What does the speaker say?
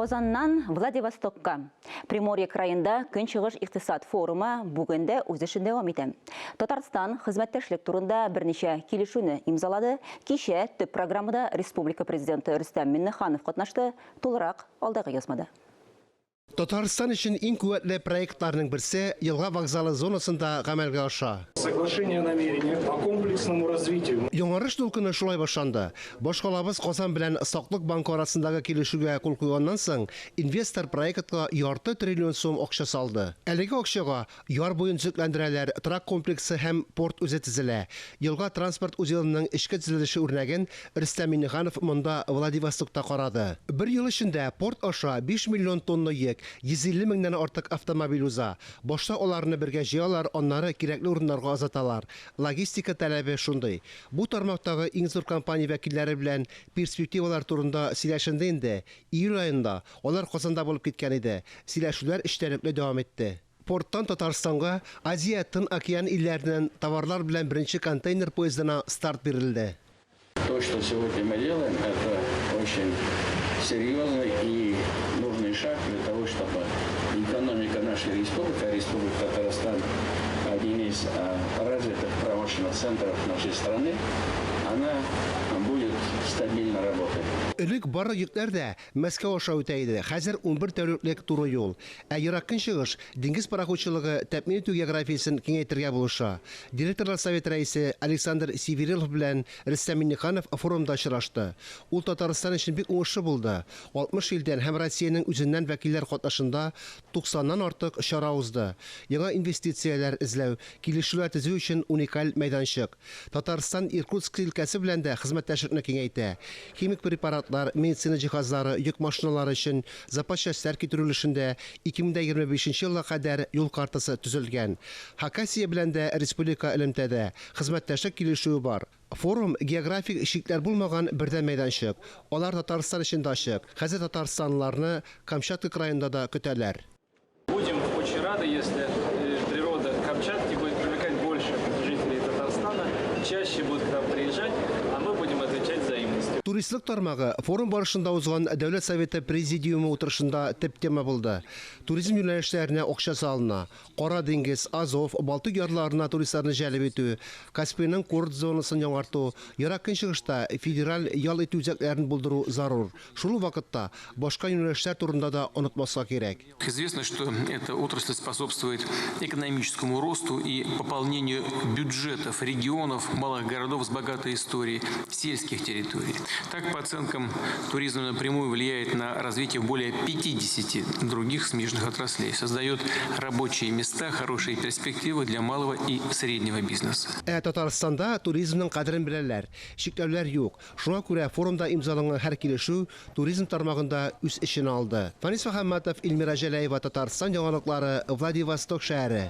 Qozandan Vladivostokka. Приморье крайында Көнчыгыш иктисад форумы бүгінде үз эшен дәвам итә. Татарстан хезмәттәшлек турында берничә килешүне имзалады. Кичә төп программада республика президенты Рөстәм Миңнеханов катнашты. Тулырак алдагы язмада. Татарстан үшін ең куәтле проектларның бірсе Елга вокзалы зонасында гамәлгә аша. Соглашение о намерениях по комплексному развитию. Яңарыш дулкыны шулай башланды. Башкалабыз Казан белән Саклык банкы арасындагы килешүгә кул куйганнан соң инвестор проектка ярты триллион сум акча салды. Әлеге акчага яр буен төзекләндерәләр, трак комплексы һәм порт үзе төзелә. Елга транспорт үзәгенең эшкә төзелеше үрнәген Рөстәм Миңнеханов монда Владивостокта карады. Бер ел эчендә порт аша 5 миллион тонна йөк, 150 меңнән артык автомобиль уза. Башта аларны бергә җыялар, аннары кирәкле урыннарга азаталар. Логистика таләбе шундый. Бу тармактагы иң зур компания вәкилләре белән перспективалар турында сөйләшенде инде. Июль аенда алар Казанда булып киткән иде. Сөйләшүләр эчтәлекле дәвам итте. Порттан Татарстанга Азия Тын океан илләреннән товарлар белән беренче контейнер поездына старт бирелде. То, что сегодня мы делаем, это очень серьезный и нужный шаг для того, чтобы экономика нашей республики, а республика Татарстан один из развитых промышленных центров нашей страны, она будет стабильно работать. Элек барлык йөкләр дә Мәскәү аша үтә иде. Хәзер 11 тәүлеклек туры юл. Ерак Көнчыгыш диңгез пароходчылыгы тәэмин итү географиясын киңәйтергә булыша. Директорлар совет рәисе Александр Северилов белән Рөстәм Миңнеханов форумда очрашты. Ул Татарстан өчен бик уңышлы булды. 60 илдән һәм Россиянең үзеннән вәкилләр катнашында 90ннан артык чара узды. Яңа инвестицияләр эзләү, килешүләр төзү өчен уникаль мәйданчык. Татарстан Иркутск өлкәсе белән дә хезмәттәшлекне киңәйтә. Химик препаратлар, медицина җиһазлары, йөк машиналары өчен запас частьләр китерүлешендә 2025 елга кадәр юл картасы төзелгән. Хакасия белән дә республика элемтәдә хезмәттәшлек килешүе бар. Форум географик шикләр булмаган бердәм мәйданчык. Алар Татарстан өчен дә ачык. Хәзер татарстанлыларны Камчатка краенда да көтәләр. Будем очень рады, если природа Камчатки будет привлекать больше жителей Татарстана, чаще будут к нам приезжать, а мы будем отвечать взаимностью. Туристлык тармагы форум барышында узган Дәүләт Советы президиумы утырышында төп тема булды. Туризм юнәлешләренә акча салына. Кара диңгез, Азов, Балтык ярларына туристларны җәлеп итү, Каспийның курорт зонасын яңарту, Ерак Көнчыгышта федераль ял итү үзәкләрен булдыру зарур. Шул вакытта башка юнәлешләр турында да онытмаска кирәк. Известно, что эта отрасль способствует экономическому росту и пополнению бюджетов регионов, малых городов с богатой историей, сельских территорий. Так, по оценкам, туризм напрямую влияет на развитие более 50 других смежных отраслей, создает рабочие места, хорошие перспективы для малого и среднего бизнеса. Татарстанда туризмның кадерен беләләр. Шикләүләр юк. Шуңа күрә форумда имзаланган һәр килешү туризм тармагында үз эшен алды. Фанис Мөхәммәтов, Илмира Җәләева, Татарстан яңалыклары, Владивосток шәһәре.